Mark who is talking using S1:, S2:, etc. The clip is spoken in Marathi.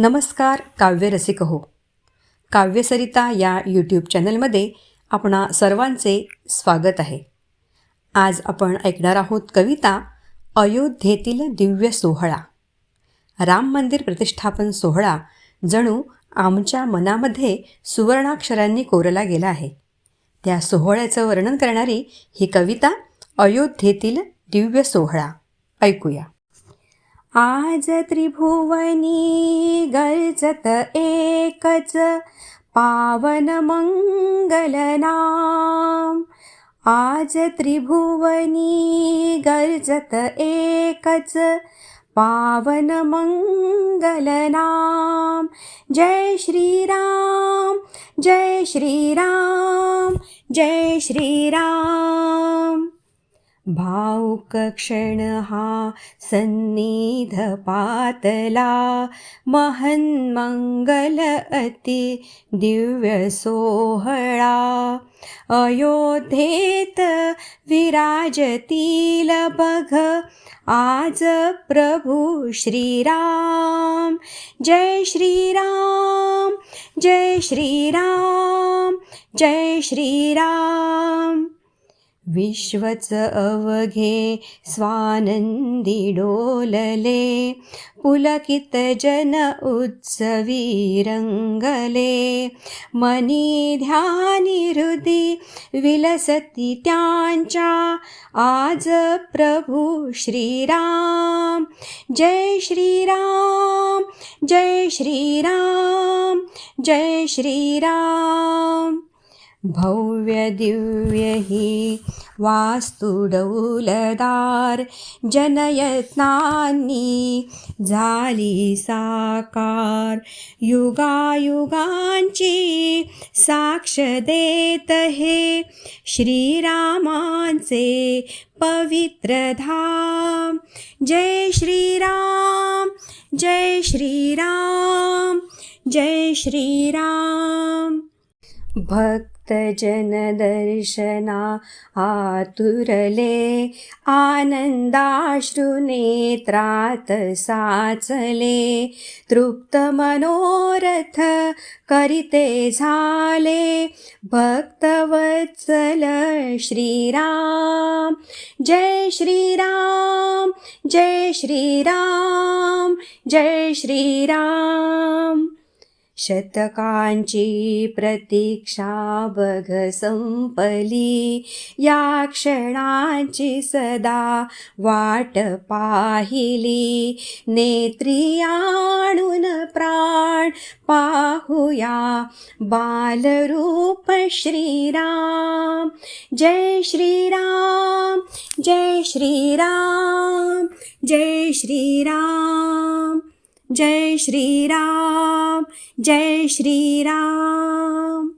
S1: नमस्कार काव्यरसिक हो. काव्यसरिता या यूट्यूब चॅनलमध्ये आपणा सर्वांचे स्वागत आहे. आज आपण ऐकणार आहोत कविता अयोध्येतील दिव्य सोहळा. राम मंदिर प्रतिष्ठापन सोहळा जणू आमच्या मनामध्ये सुवर्णाक्षरांनी कोरला गेला आहे. त्या सोहळ्याचं वर्णन करणारी ही कविता अयोध्येतील दिव्य सोहळा. ऐकूया. आज त्रिभुवनी गर्जत एकच पावन मंगल नाम. आज त्रिभुवनी गर्जत एकच पावन मंगल नाम. जय श्रीराम जय श्रीराम जय श्रीराम. भावुक क्षण हा सन्निध पातला महन्मंगल अति दिव्य सोहळा. अयोध्येत विराजतील बघ आज प्रभू श्रीराम. जय श्रीराम जय श्रीराम जय श्रीराम. विश्वच अवघे स्वानंदी डोलले पुलकित जन उत्सवी रंगले. मनी ध्यानी हृदी विलसती त्यांच्या आज प्रभू श्रीराम. जय श्रीराम जय श्रीराम जय श्रीराम. भव्य दिव्य ही वास्तु डौलदार जनयत्नांनी झाली साकार. युगायुगांची साक्ष देत हे श्रीरामांचे पवित्र धाम. जय श्रीराम जय श्रीराम जय श्रीराम. भक्त जन दर्शना आतुरले आनंदाश्रु नेत्रात साचले. तृप्त मनोरथ करिते झाले भक्तवत्सल श्रीराम. जय श्रीराम जय श्रीराम जय श्रीराम. शतकांची प्रतीक्षा बघ संपली या क्षणाची सदा वाट पाहिली. नेत्री आणून प्राण पाहुया बालरूप श्रीराम. जय श्रीराम जय श्रीराम जय श्रीराम जय श्रीराम जय श्रीराम.